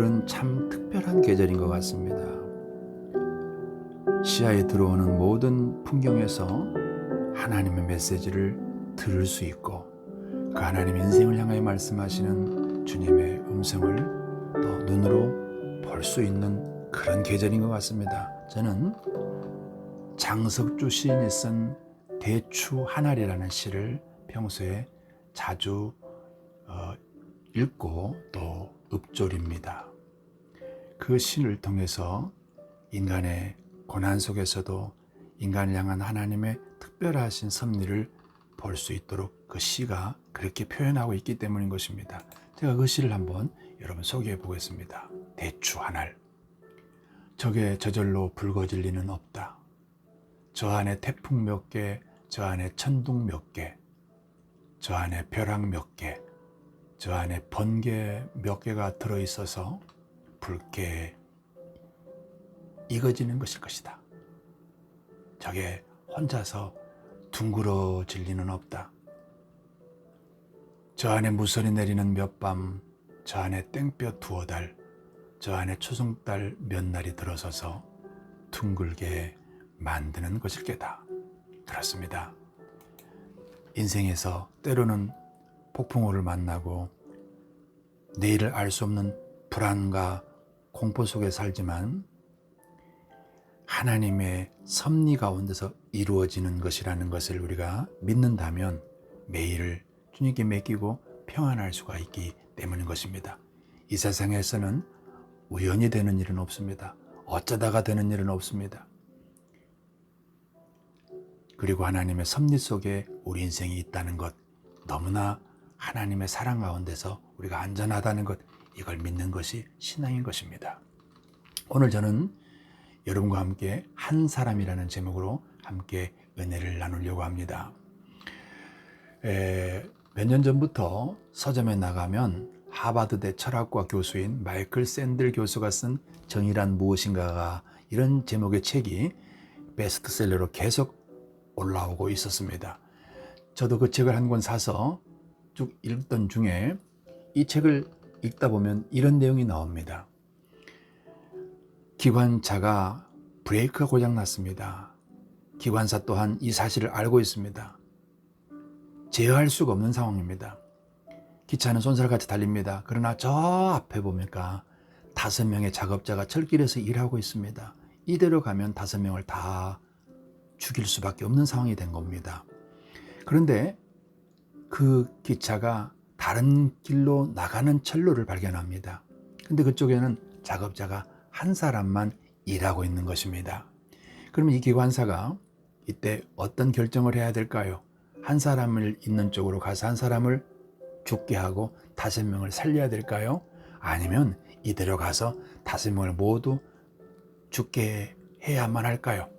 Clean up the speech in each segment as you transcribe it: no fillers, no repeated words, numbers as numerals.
가을은 참 특별한 계절인 것 같습니다. 시야에 들어오는 모든 풍경에서 하나님의 메시지를 들을 수 있고 그 하나님의 인생을 향하여 말씀하시는 주님의 음성을 또 눈으로 볼 수 있는 그런 계절인 것 같습니다. 저는 장석주 시인이 쓴 대추 하늘이라는 시를 평소에 자주 읽고 또 읊조립니다. 그 시를 통해서 인간의 고난 속에서도 인간을 향한 하나님의 특별하신 섭리를 볼 수 있도록 그 시가 그렇게 표현하고 있기 때문인 것입니다. 제가 그 시를 한번 여러분 소개해 보겠습니다. 대추 하늘. 적에 저절로 붉어질 리는 없다. 저 안에 태풍 몇 개, 저 안에 천둥 몇 개, 저 안에 벼락 몇 개, 저 안에 번개 몇 개가 들어있어서 붉게 익어지는 것일 것이다. 저게 혼자서 둥그러질 리는 없다. 저 안에 무선이 내리는 몇 밤, 저 안에 땡볕 두어 달, 저 안에 초승달 몇 날이 들어서서 둥글게 만드는 것일 게다. 그렇습니다. 인생에서 때로는 폭풍우를 만나고 내일을 알 수 없는 불안과 공포 속에 살지만 하나님의 섭리 가운데서 이루어지는 것이라는 것을 우리가 믿는다면 매일을 주님께 맡기고 평안할 수가 있기 때문인 것입니다. 이 세상에서는 우연히 되는 일은 없습니다. 어쩌다가 되는 일은 없습니다. 그리고 하나님의 섭리 속에 우리 인생이 있다는 것, 너무나 하나님의 사랑 가운데서 우리가 안전하다는 것, 이걸 믿는 것이 신앙인 것입니다. 오늘 저는 여러분과 함께 한 사람이라는 제목으로 함께 은혜를 나누려고 합니다. 몇 년 전부터 서점에 나가면 하버드대 철학과 교수인 마이클 샌들 교수가 쓴 정의란 무엇인가가 이런 제목의 책이 베스트셀러로 계속 올라오고 있었습니다. 저도 그 책을 한 권 사서 쭉 읽던 중에 이 책을 읽다 보면 이런 내용이 나옵니다. 기관차가 브레이크가 고장 났습니다. 기관사 또한 이 사실을 알고 있습니다. 제어할 수가 없는 상황입니다. 기차는 쏜살같이 달립니다. 그러나 저 앞에 보니까 5명의 작업자가 철길에서 일하고 있습니다. 이대로 가면 5명을 다 죽일 수밖에 없는 상황이 된 겁니다. 그런데 그 기차가 다른 길로 나가는 철로를 발견합니다. 근데 그쪽에는 작업자가 한 사람만 일하고 있는 것입니다. 그러면 이 기관사가 이때 어떤 결정을 해야 될까요? 한 사람을 있는 쪽으로 가서 한 사람을 죽게 하고 5명을 살려야 될까요? 아니면 이대로 가서 5명을 모두 죽게 해야만 할까요?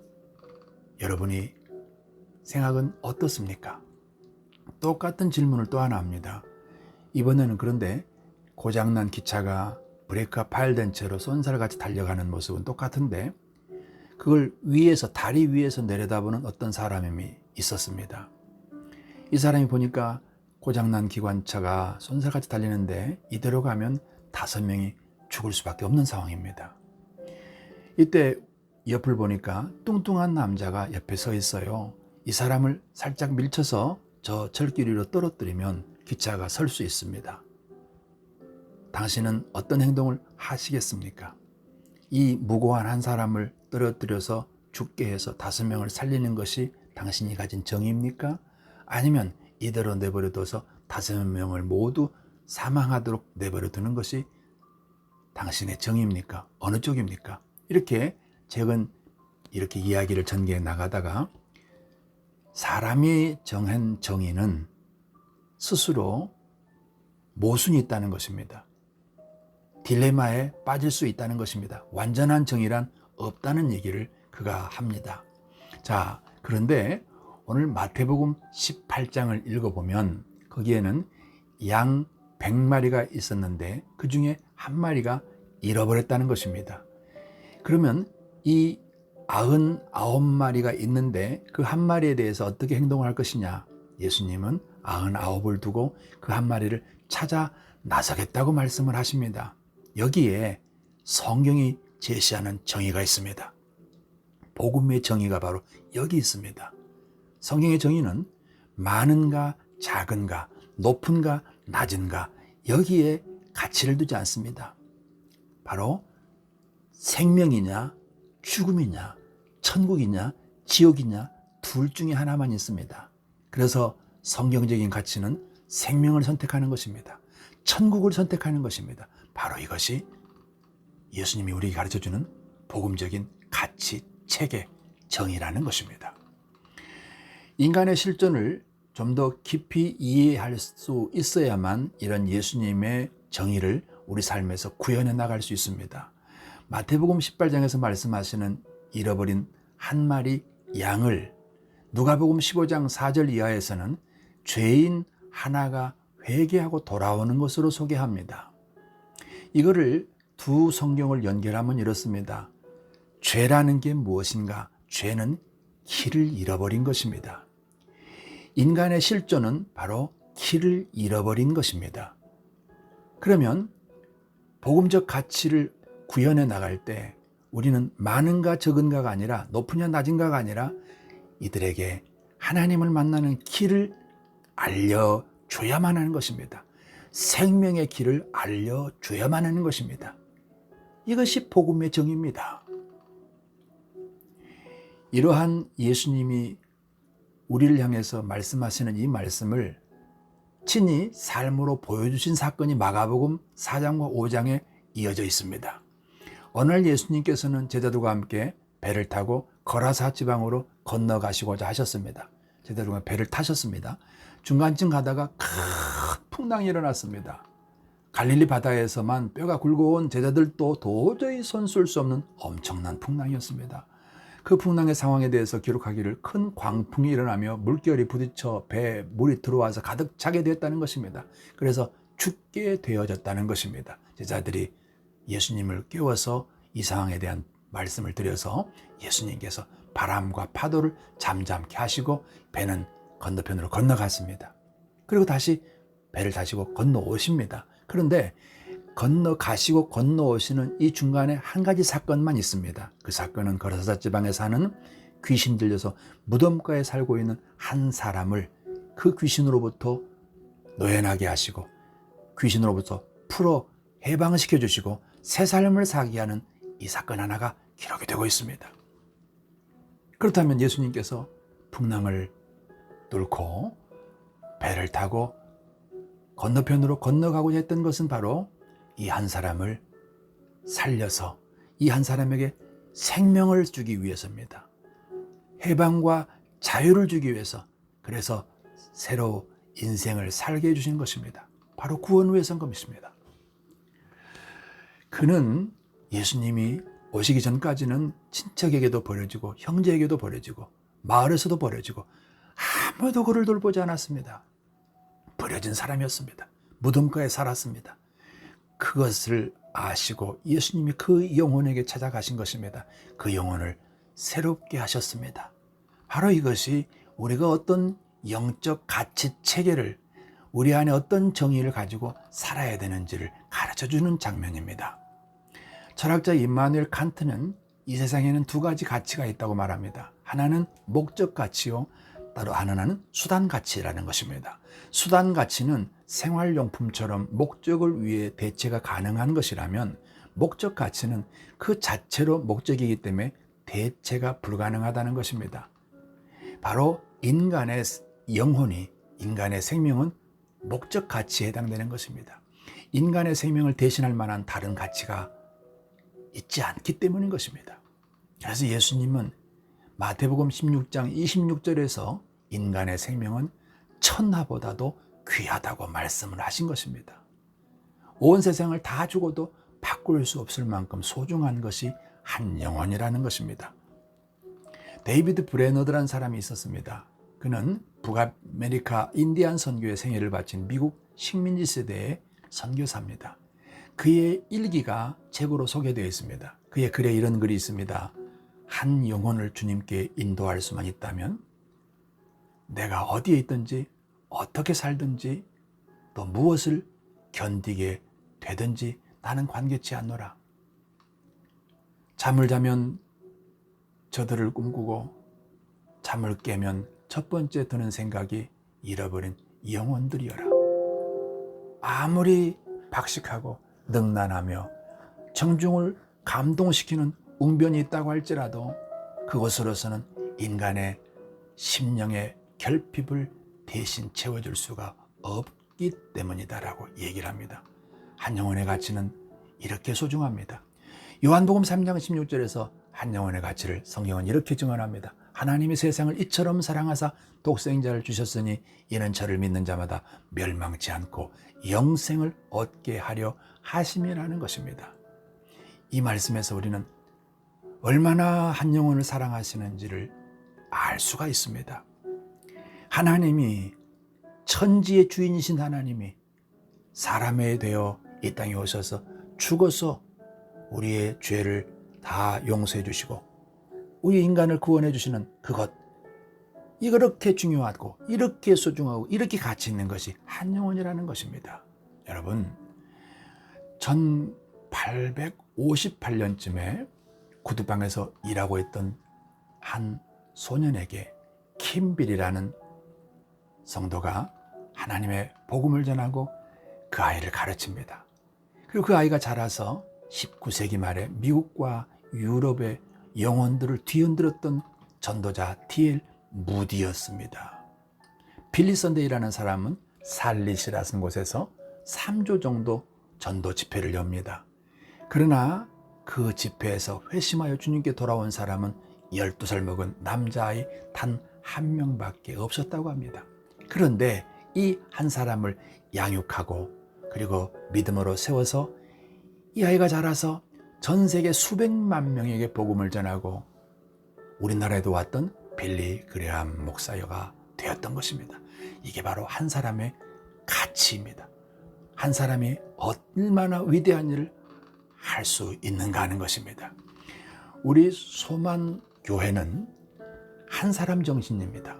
여러분이 생각은 어떻습니까? 똑같은 질문을 또 하나 합니다. 이번에는 그런데 고장난 기차가 브레이크가 파열된 채로 쏜살같이 달려가는 모습은 똑같은데 그걸 위에서 다리 위에서 내려다보는 어떤 사람이 있었습니다. 이 사람이 보니까 고장난 기관차가 쏜살같이 달리는데 이대로 가면 5명이 죽을 수밖에 없는 상황입니다. 이때 옆을 보니까 뚱뚱한 남자가 옆에 서 있어요. 이 사람을 살짝 밀쳐서 저 철길 위로 떨어뜨리면 기차가 설 수 있습니다. 당신은 어떤 행동을 하시겠습니까? 이 무고한 한 사람을 떨어뜨려서 죽게 해서 5명을 살리는 것이 당신이 가진 정의입니까? 아니면 이대로 내버려둬서 5명을 모두 사망하도록 내버려두는 것이 당신의 정의입니까? 어느 쪽입니까? 이렇게 책은 이렇게 이야기를 전개해 나가다가 사람이 정한 정의는 스스로 모순이 있다는 것입니다. 딜레마에 빠질 수 있다는 것입니다. 완전한 정의란 없다는 얘기를 그가 합니다. 자, 그런데 오늘 마태복음 18장을 읽어보면 거기에는 양 100마리가 있었는데 그 중에 한 마리가 잃어버렸다는 것입니다. 그러면 이 99마리가 있는데 그 한 마리에 대해서 어떻게 행동을 할 것이냐? 예수님은 99을 두고 그 한 마리를 찾아 나서겠다고 말씀을 하십니다. 여기에 성경이 제시하는 정의가 있습니다. 복음의 정의가 바로 여기 있습니다. 성경의 정의는 많은가 작은가 높은가 낮은가 여기에 가치를 두지 않습니다. 바로 생명이냐 죽음이냐 천국이냐 지옥이냐 둘 중에 하나만 있습니다. 그래서 성경적인 가치는 생명을 선택하는 것입니다. 천국을 선택하는 것입니다. 바로 이것이 예수님이 우리에게 가르쳐주는 복음적인 가치, 체계, 정의라는 것입니다. 인간의 실존을 좀 더 깊이 이해할 수 있어야만 이런 예수님의 정의를 우리 삶에서 구현해 나갈 수 있습니다. 마태복음 18장에서 말씀하시는 잃어버린 한 마리 양을 누가복음 15장 4절 이하에서는 죄인 하나가 회개하고 돌아오는 것으로 소개합니다. 이거를 두 성경을 연결하면 이렇습니다. 죄라는 게 무엇인가? 죄는 길을 잃어버린 것입니다. 인간의 실존은 바로 길을 잃어버린 것입니다. 그러면 복음적 가치를 구현해 나갈 때 우리는 많은가 적은가가 아니라 높으냐 낮은가가 아니라 이들에게 하나님을 만나는 길을 알려줘야만 하는 것입니다. 생명의 길을 알려줘야만 하는 것입니다. 이것이 복음의 정의입니다. 이러한 예수님이 우리를 향해서 말씀하시는 이 말씀을 친히 삶으로 보여주신 사건이 마가복음 4장과 5장에 이어져 있습니다. 어느 날 예수님께서는 제자들과 함께 배를 타고 거라사 지방으로 건너가시고자 하셨습니다. 제자들과 배를 타셨습니다. 중간쯤 가다가 큰 풍랑이 일어났습니다. 갈릴리 바다에서만 뼈가 굵어온 제자들도 도저히 손쓸 수 없는 엄청난 풍랑이었습니다. 그 풍랑의 상황에 대해서 기록하기를 큰 광풍이 일어나며 물결이 부딪혀 배에 물이 들어와서 가득 차게 되었다는 것입니다. 그래서 죽게 되어졌다는 것입니다. 제자들이 예수님을 깨워서 이 상황에 대한 말씀을 드려서 예수님께서 바람과 파도를 잠잠케 하시고 배는 건너편으로 건너갔습니다. 그리고 다시 배를 타시고 건너오십니다. 그런데 건너가시고 건너오시는 이 중간에 한 가지 사건만 있습니다. 그 사건은 거라사 지방에 사는 귀신 들려서 무덤가에 살고 있는 한 사람을 그 귀신으로부터 노연하게 하시고 귀신으로부터 풀어 해방시켜 주시고 새 삶을 살게 하는 이 사건 하나가 기록이 되고 있습니다. 그렇다면 예수님께서 풍랑을 뚫고 배를 타고 건너편으로 건너가고자 했던 것은 바로 이 한 사람을 살려서 이 한 사람에게 생명을 주기 위해서입니다. 해방과 자유를 주기 위해서, 그래서 새로 인생을 살게 해주신 것입니다. 바로 구원을 위해서인 것입니다. 그는 예수님이 오시기 전까지는 친척에게도 버려지고 형제에게도 버려지고 마을에서도 버려지고 아무도 그를 돌보지 않았습니다. 버려진 사람이었습니다. 무덤가에 살았습니다. 그것을 아시고 예수님이 그 영혼에게 찾아가신 것입니다. 그 영혼을 새롭게 하셨습니다. 바로 이것이 우리가 어떤 영적 가치 체계를, 우리 안에 어떤 정의를 가지고 살아야 되는지를 가르쳐주는 장면입니다. 철학자 임마누엘 칸트는 이 세상에는 두 가지 가치가 있다고 말합니다. 하나는 목적 가치요, 따로 하나는 수단 가치라는 것입니다. 수단 가치는 생활용품처럼 목적을 위해 대체가 가능한 것이라면, 목적 가치는 그 자체로 목적이기 때문에 대체가 불가능하다는 것입니다. 바로 인간의 영혼이, 인간의 생명은 목적 가치에 해당되는 것입니다. 인간의 생명을 대신할 만한 다른 가치가 있지 않기 때문인 것입니다. 그래서 예수님은 마태복음 16장 26절에서 인간의 생명은 천하보다도 귀하다고 말씀을 하신 것입니다. 온 세상을 다 주고도 바꿀 수 없을 만큼 소중한 것이 한 영혼이라는 것입니다. 데이비드 브레너드라는 사람이 있었습니다. 그는 북아메리카 인디안 선교에 생애를 바친 미국 식민지 세대의 선교사입니다. 그의 일기가 책으로 소개되어 있습니다. 그의 글에 이런 글이 있습니다. 한 영혼을 주님께 인도할 수만 있다면 내가 어디에 있든지 어떻게 살든지 또 무엇을 견디게 되든지 나는 관계치 않노라. 잠을 자면 저들을 꿈꾸고 잠을 깨면 첫 번째 드는 생각이 잃어버린 영혼들이여라. 아무리 박식하고 능란하며 청중을 감동시키는 웅변이 있다고 할지라도 그것으로서는 인간의 심령의 결핍을 대신 채워줄 수가 없기 때문이다라고 얘기를 합니다. 한 영혼의 가치는 이렇게 소중합니다. 요한복음 3장 16절에서 한 영혼의 가치를 성경은 이렇게 증언합니다. 하나님이 세상을 이처럼 사랑하사 독생자를 주셨으니 이는 저를 믿는 자마다 멸망치 않고 영생을 얻게 하려 하심이라는 것입니다. 이 말씀에서 우리는 얼마나 한 영혼을 사랑하시는지를 알 수가 있습니다. 하나님이 천지의 주인이신 하나님이 사람이 되어 이 땅에 오셔서 죽어서 우리의 죄를 다 용서해 주시고 우리 인간을 구원해 주시는 그것, 이렇게 중요하고 이렇게 소중하고 이렇게 가치 있는 것이 한 영혼이라는 것입니다. 여러분, 1858년쯤에 구두방에서 일하고 있던 한 소년에게 킴빌이라는 성도가 하나님의 복음을 전하고 그 아이를 가르칩니다. 그리고 그 아이가 자라서 19세기 말에 미국과 유럽의 영혼들을 뒤흔들었던 전도자 D.L. 무디였습니다. 빌리 선데이라는 사람은 살릿이라는 곳에서 3조 정도 전도 집회를 엽니다. 그러나 그 집회에서 회심하여 주님께 돌아온 사람은 12살 먹은 남자아이 단 한 명밖에 없었다고 합니다. 그런데 이 한 사람을 양육하고 그리고 믿음으로 세워서 이 아이가 자라서 전 세계 수백만 명에게 복음을 전하고 우리나라에도 왔던 빌리 그레함 목사가 되었던 것입니다. 이게 바로 한 사람의 가치입니다. 한 사람이 얼마나 위대한 일을 할 수 있는가 하는 것입니다. 우리 소만교회는 한 사람 정신입니다.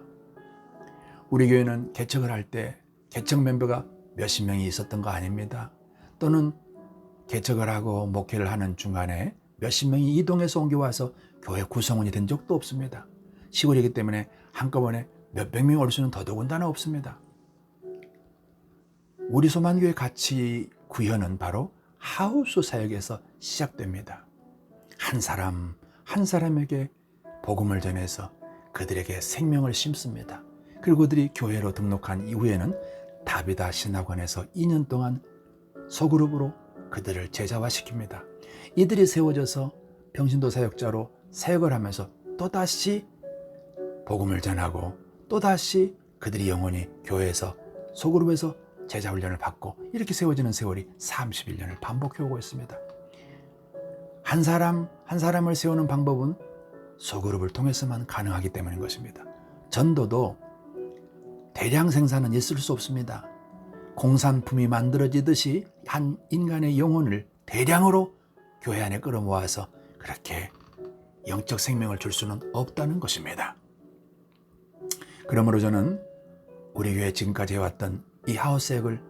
우리 교회는 개척을 할 때 개척 멤버가 몇십 명이 있었던 거 아닙니다. 또는 개척을 하고 목회를 하는 중간에 몇십 명이 이동해서 옮겨와서 교회 구성원이 된 적도 없습니다. 시골이기 때문에 한꺼번에 몇백 명 올 수는 더더군다나 없습니다. 우리 소만교회 가치 구현은 바로 하우스 사역에서 시작됩니다. 한 사람 한 사람에게 복음을 전해서 그들에게 생명을 심습니다. 그리고 그들이 교회로 등록한 이후에는 다비다 신학원에서 2년 동안 소그룹으로 그들을 제자화시킵니다. 이들이 세워져서 평신도 사역자로 사역을 하면서 또다시 복음을 전하고 또다시 그들이 영원히 교회에서 소그룹에서 제자훈련을 받고 이렇게 세워지는 세월이 31년을 반복해 오고 있습니다. 한 사람 한 사람을 세우는 방법은 소그룹을 통해서만 가능하기 때문인 것입니다. 전도도 대량 생산은 있을 수 없습니다. 공산품이 만들어지듯이 한 인간의 영혼을 대량으로 교회 안에 끌어모아서 그렇게 영적 생명을 줄 수는 없다는 것입니다. 그러므로 저는 우리 교회 지금까지 해왔던 이 하우스액을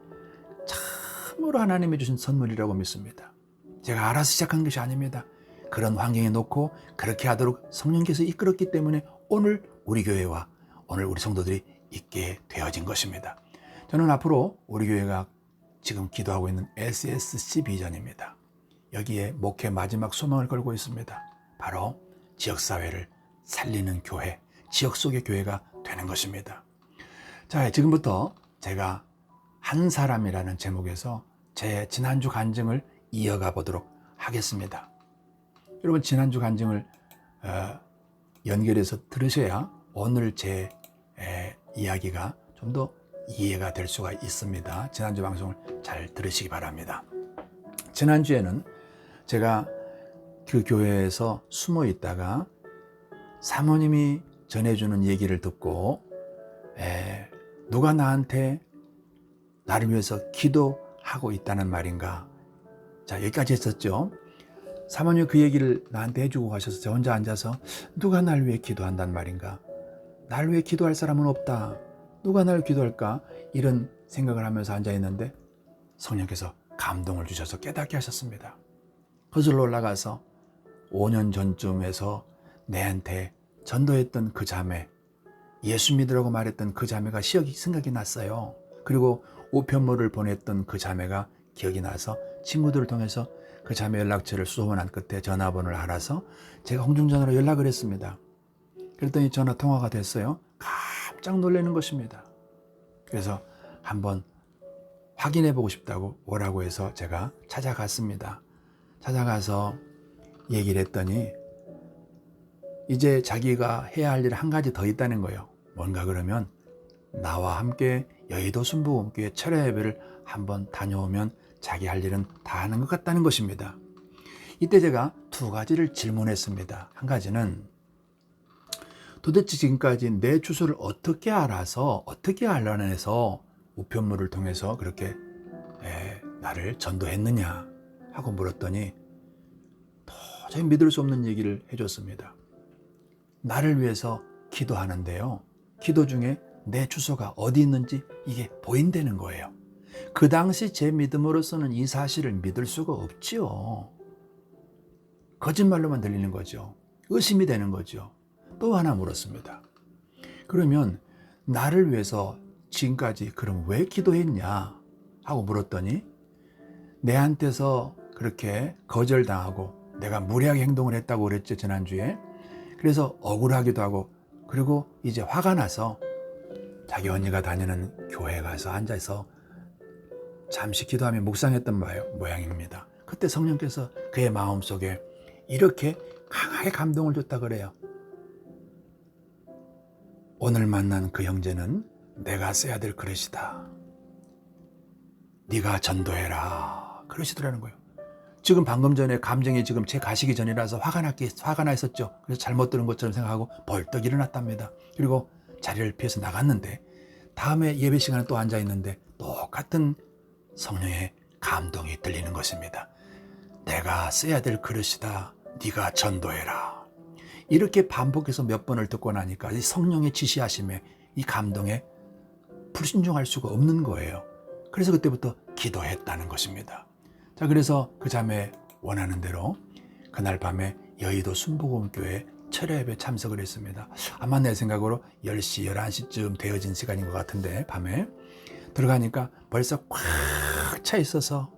참으로 하나님이 주신 선물이라고 믿습니다. 제가 알아서 시작한 것이 아닙니다. 그런 환경에 놓고 그렇게 하도록 성령께서 이끌었기 때문에 오늘 우리 교회와 오늘 우리 성도들이 있게 되어진 것입니다. 저는 앞으로 우리 교회가 지금 기도하고 있는 SSC 비전입니다. 여기에 목회 마지막 소망을 걸고 있습니다. 바로 지역사회를 살리는 교회, 지역 속의 교회가 되는 것입니다. 자, 지금부터 제가 한 사람이라는 제목에서 제 지난주 간증을 이어가 보도록 하겠습니다. 여러분, 지난주 간증을 연결해서 들으셔야 오늘 제 이야기가 좀 더 이해가 될 수가 있습니다. 지난주 방송을 잘 들으시기 바랍니다. 지난주에는 제가 그 교회에서 숨어 있다가 사모님이 전해주는 얘기를 듣고 누가 나한테 나를 위해서 기도하고 있다는 말인가. 자, 여기까지 했었죠. 사모님이 그 얘기를 나한테 해주고 가셔서 저 혼자 앉아서 누가 날 위해 기도한단 말인가. 날 위해 기도할 사람은 없다. 누가 날 기도할까? 이런 생각을 하면서 앉아있는데 성령께서 감동을 주셔서 깨닫게 하셨습니다. 거슬러 올라가서 5년 전쯤에서 내한테 전도했던 그 자매, 예수 믿으라고 말했던 그 자매가 생각이 났어요. 그리고 우편물을 보냈던 그 자매가 기억이 나서 친구들을 통해서 그 자매 연락처를 수소문한 끝에 전화번호를 알아서 제가 홍중전화로 연락을 했습니다. 그랬더니 전화 통화가 됐어요. 깜짝 놀라는 것입니다. 그래서 한번 확인해 보고 싶다고 오라고 해서 제가 찾아갔습니다. 찾아가서 얘기를 했더니 이제 자기가 해야 할 일 한 가지 더 있다는 거예요. 뭔가 그러면 나와 함께 여의도 순복음교회 철야 예배를 한번 다녀오면 자기 할 일은 다 하는 것 같다는 것입니다. 이때 제가 두 가지를 질문했습니다. 한 가지는 도대체 지금까지 내 주소를 어떻게 알아서 어떻게 알아내서 우편물을 통해서 그렇게 나를 전도했느냐 하고 물었더니 도저히 믿을 수 없는 얘기를 해줬습니다. 나를 위해서 기도하는데요. 기도 중에 내 주소가 어디 있는지 이게 보인다는 거예요. 그 당시 제 믿음으로서는 이 사실을 믿을 수가 없지요. 거짓말로만 들리는 거죠. 의심이 되는 거죠. 또 하나 물었습니다. 그러면 나를 위해서 지금까지 그럼 왜 기도했냐 하고 물었더니 내한테서 그렇게 거절당하고 내가 무례하게 행동을 했다고 그랬죠, 지난주에. 그래서 억울하기도 하고 그리고 이제 화가 나서 자기 언니가 다니는 교회에 가서 앉아서 잠시 기도하며 묵상했던 모양입니다. 그때 성령께서 그의 마음속에 이렇게 강하게 감동을 줬다 그래요. 오늘 만난 그 형제는 내가 써야 될 그릇이다. 네가 전도해라. 그러시더라는 거예요. 지금 방금 전에 감정이 지금 제 가시기 전이라서 화가 나 있었죠. 그래서 잘못 들은 것처럼 생각하고 벌떡 일어났답니다. 그리고 자리를 피해서 나갔는데 다음에 예배 시간에 또 앉아 있는데 똑같은 성령의 감동이 들리는 것입니다. 내가 써야 될 그릇이다. 네가 전도해라. 이렇게 반복해서 몇 번을 듣고 나니까 이 성령의 지시하심에 이 감동에 불순종할 수가 없는 거예요. 그래서 그때부터 기도했다는 것입니다. 자, 그래서 그 자매 원하는 대로 그날 밤에 여의도 순복음교회 철야 예배 참석을 했습니다. 아마 내 생각으로 10시, 11시쯤 되어진 시간인 것 같은데 밤에 들어가니까 벌써 꽉 차 있어서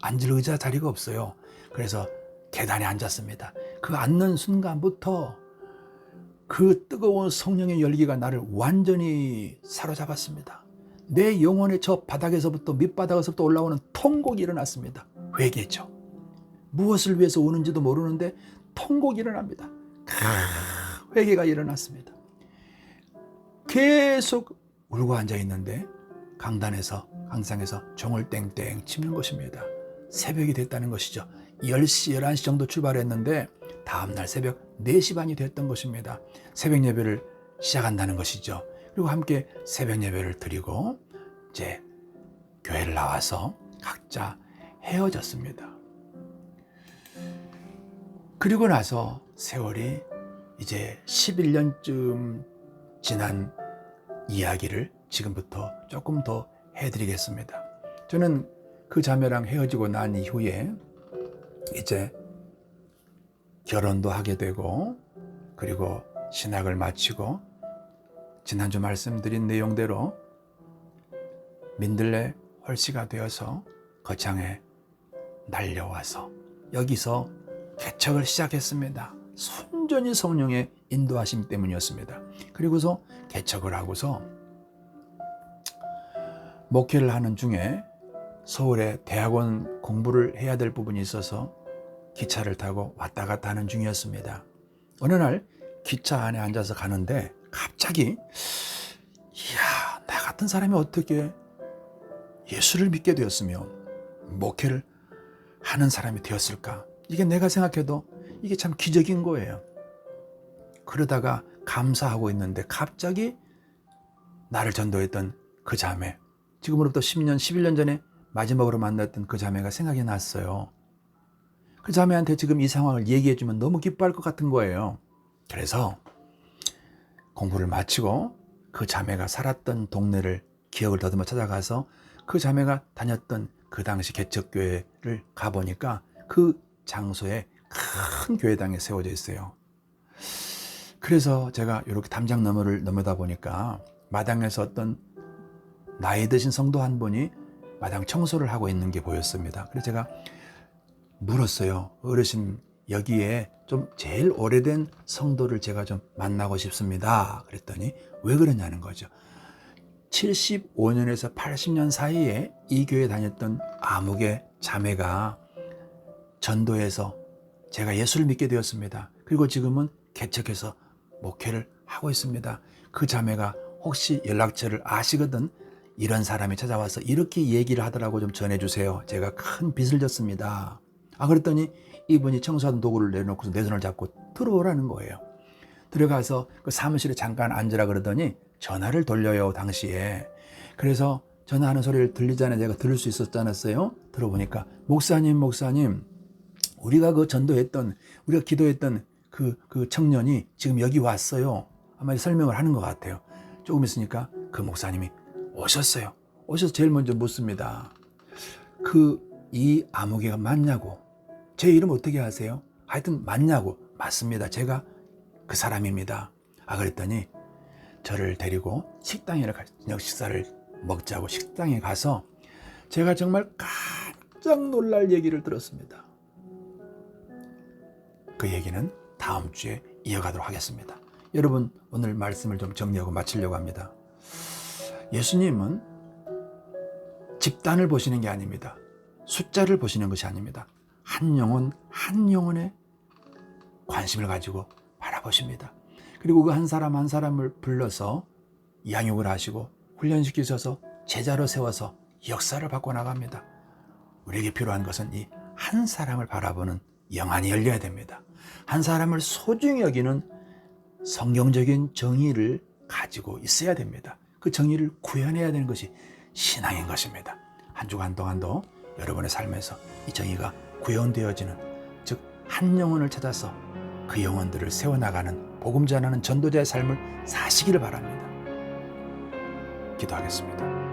앉을 의자 자리가 없어요. 그래서 계단에 앉았습니다. 그 앉는 순간부터 그 뜨거운 성령의 열기가 나를 완전히 사로잡았습니다. 내 영혼의 저 바닥에서부터 밑바닥에서부터 올라오는 통곡이 일어났습니다. 회개죠. 무엇을 위해서 우는지도 모르는데 통곡이 일어납니다. 회개가 일어났습니다. 계속 울고 앉아 있는데 강상에서 종을 땡땡 치는 것입니다. 새벽이 됐다는 것이죠. 10시, 11시 정도 출발했는데 다음날 새벽 4시 반이 됐던 것입니다. 새벽 예배를 시작한다는 것이죠. 그리고 함께 새벽 예배를 드리고 이제 교회를 나와서 각자 헤어졌습니다. 그리고 나서 세월이 이제 11년쯤 지난 이야기를 지금부터 조금 더 해드리겠습니다. 저는 그 자매랑 헤어지고 난 이후에 이제 결혼도 하게 되고 그리고 신학을 마치고 지난주 말씀드린 내용대로 민들레 홀씨가 되어서 거창에 날려와서 여기서 개척을 시작했습니다. 순전히 성령의 인도하심 때문이었습니다. 그리고서 개척을 하고서 목회를 하는 중에 서울에 대학원 공부를 해야 될 부분이 있어서 기차를 타고 왔다 갔다 하는 중이었습니다. 어느 날 기차 안에 앉아서 가는데 갑자기 이야, 나 같은 사람이 어떻게 예수를 믿게 되었으며 목회를 하는 사람이 되었을까? 이게 내가 생각해도 이게 참 기적인 거예요. 그러다가 감사하고 있는데 갑자기 나를 전도했던 그 자매, 지금으로부터 10년, 11년 전에 마지막으로 만났던 그 자매가 생각이 났어요. 그 자매한테 지금 이 상황을 얘기해주면 너무 기뻐할 것 같은 거예요. 그래서 공부를 마치고 그 자매가 살았던 동네를 기억을 더듬어 찾아가서 그 자매가 다녔던 그 당시 개척교회를 가보니까 그 장소에 큰 교회당이 세워져 있어요. 그래서 제가 이렇게 담장 너머를 넘어다 보니까 마당에서 어떤 나이 드신 성도 한 분이 마당 청소를 하고 있는 게 보였습니다. 그래서 제가 물었어요. 어르신, 여기에 좀 제일 오래된 성도를 제가 좀 만나고 싶습니다. 그랬더니 왜 그러냐는 거죠. 75년에서 80년 사이에 이 교회 다녔던 아무개 자매가 전도해서 제가 예수를 믿게 되었습니다. 그리고 지금은 개척해서 목회를 하고 있습니다. 그 자매가 혹시 연락처를 아시거든 이런 사람이 찾아와서 이렇게 얘기를 하더라고, 좀 전해주세요. 제가 큰 빚을 졌습니다. 그랬더니 이분이 청소하던 도구를 내놓고서 내 손을 잡고 들어오라는 거예요. 들어가서 그 사무실에 잠깐 앉으라 그러더니 전화를 돌려요, 당시에. 그래서 전화하는 소리를 들리잖아요. 제가 들을 수 있었잖아요. 들어보니까 목사님, 우리가 그 전도했던, 우리가 기도했던 그 청년이 지금 여기 왔어요. 아마 설명을 하는 것 같아요. 조금 있으니까 그 목사님이 오셨어요. 오셔서 제일 먼저 묻습니다. 이 아무개가 맞냐고. 제 이름 어떻게 아세요? 하여튼 맞냐고. 맞습니다. 제가 그 사람입니다. 그랬더니 저를 데리고 식당에 저녁 식사를 먹자고 식당에 가서 제가 정말 깜짝 놀랄 얘기를 들었습니다. 그 얘기는 다음 주에 이어가도록 하겠습니다. 여러분, 오늘 말씀을 좀 정리하고 마치려고 합니다. 예수님은 집단을 보시는 게 아닙니다. 숫자를 보시는 것이 아닙니다. 한 영혼 한 영혼에 관심을 가지고 바라보십니다. 그리고 그 한 사람 한 사람을 불러서 양육을 하시고 훈련시키셔서 제자로 세워서 역사를 바꿔나갑니다. 우리에게 필요한 것은 이 한 사람을 바라보는 영안이 열려야 됩니다. 한 사람을 소중히 여기는 성경적인 정의를 가지고 있어야 됩니다. 그 정의를 구현해야 되는 것이 신앙인 것입니다. 한 주간 동안도 여러분의 삶에서 이 정의가 구현되어지는, 즉 한 영혼을 찾아서 그 영혼들을 세워나가는 복음 전하는 전도자의 삶을 사시기를 바랍니다. 기도하겠습니다.